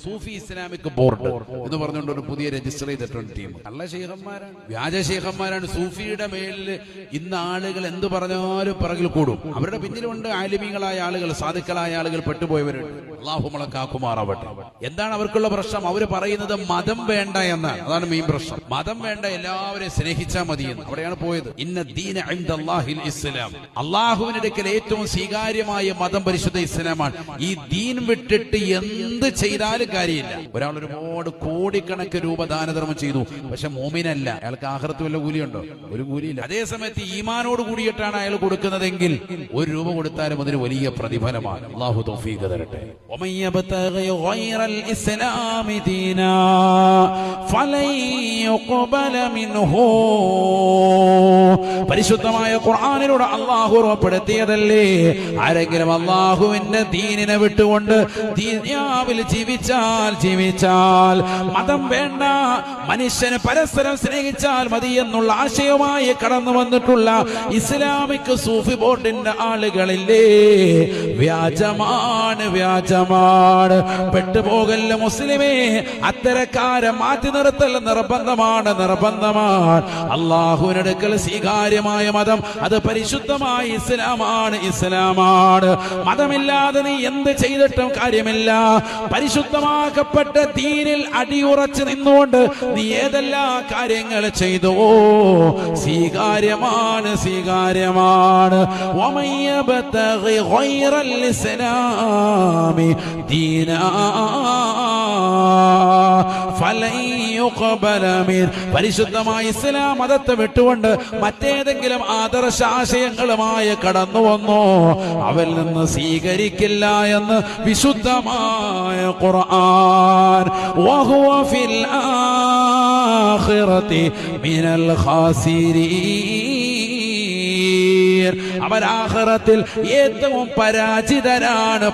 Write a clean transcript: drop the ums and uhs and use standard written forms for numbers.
സൂഫി Islamic board എന്ന് പറഞ്ഞുകൊണ്ട് ഒരു പുതിയ രജിസ്റ്റർ ചെയ്തിട്ടുണ്ട് ടീം. നല്ല ശൈഖന്മാരാണ്, വ്യാജ ശൈഖന്മാരാണ്. സൂഫിയുടെ മേലിൽ ഇന്ന് ആളുകൾ എന്ത് പറഞ്ഞാലും പിറകിൽ കൂടും. അവരുടെ പിന്നിലുണ്ട് ആലിമീങ്ങളായ ആളുകൾ, സാധുക്കളായ ആളുകൾ, പെട്ടുപോയവരുണ്ട്. അല്ലാഹു നമ്മളെ കാക്കുമാറാവട്ടെ. എന്താണ് അവർക്കുള്ള പ്രശ്നം? അവർ പറയുന്നത് മതം വേണ്ട എന്നാണ്. അതാണ് മെയിൻ പ്രശ്നം. മതം വേണ്ട, എല്ലാവരെയും സ്നേഹിച്ചാൽ മതി എന്ന്. അവിടെയാണ് പോയത്. ഇന്ന ദീന ഇൻദല്ലാഹിൽ ഇസ്ലാം. അള്ളാഹുവിന്റെ അടുക്കൽ ഏറ്റവും സ്വീകാര്യമായ മതം പരിശുദ്ധ ഇസ്ലാമാണ്. ഈ ദീൻ വിട്ടിട്ട് എന്ത് ചെയ്താലും കാര്യമില്ല. ഒരാൾ ഒരുപാട് കോടിക്കണക്ക് രൂപ ദാനധർമ്മം ചെയ്തു, പക്ഷെ മോമിനല്ല, അയാൾക്ക് ആഖിറത്ത് വല്ല കൂലിയുണ്ടോ? ഒരു കൂലിയില്ല. അതേ സമയത്ത് ഈമാനോട് കൂടിയിട്ടാണ് അയാൾ കൊടുക്കുന്നതെങ്കിൽ ഒരു രൂപ കൊടുത്താലും അതിന് വലിയ പ്രതിഫലമാണ്. അല്ലാഹു തൗഫീഖ് തരട്ടെ. വമൻ യബ്തഗി ഗൈറൽ ഇസ്ലാമി ദീനാ ഫലൻ യുഖ്ബല മിൻഹു. പരിശുദ്ധമായ ഖുർആനിലൂടെ അല്ലാഹു ഉറപ്പെടുത്തിയതല്ലേ, ആരെങ്കിലും അല്ലാഹുവിന്റെ ദീനിനെ വിട്ടുകൊണ്ട് ദുനിയാവിൽ ജീവിച്ചാൽ മതം വേണ്ട, മനുഷ്യന് പരസ്പരം സ്നേഹിച്ചാൽ മതി എന്നുള്ള ആശയവുമായി കടന്നു വന്നിട്ടുള്ള ഇസ്ലാമിക് സൂഫി ബോർഡിന്റെ ആളുകളില്ലേ, വ്യാജമാണ്. പെട്ടുപോകല്ല മുസ്ലിമേ, അത്തരക്കാരെ മാറ്റി നിർത്തൽ നിർബന്ധമാണ്. അള്ളാഹുവിനടുക്കൽ സ്വീകാര്യമായ മതം അത് പരിശുദ്ധമായ ഇസ്ലാമാണ്. മതമില്ലാതെ നീ എന്ത് ചെയ്തിട്ടും കാര്യമില്ല. പരിശുദ്ധമാക്കപ്പെട്ട ദീനിൽ അടിയുറച്ച് നിന്നുകൊണ്ട് നീ ഏതെല്ലാം കാര്യങ്ങൾ ചെയ്തോ സ്വീകാര്യമാണ്. വമൻ യബ്തഗി ഗൈറൽ ഇസ്ലാമി ദീനാ ഫലൻ യുഖ്ബല മിൻ. പരിശുദ്ധമായ ഇസ്ലാം മതത്തെ വിട്ടുകൊണ്ട് മറ്റേതെങ്കിലും ആദർശാശയങ്ങളുമായി കടന്നു വന്നോ അവൽ നിന്ന് സ്വീകരിക്കില്ല എന്ന് വിശുദ്ധമായ ഖുർആൻ. വഹുവ ഫിൽ ആഖിറതി മിനൽ ഖാസിരീൻ. അവർ ആഖിറത്തിൽ ഏറ്റവും പരാജിതരാണ്.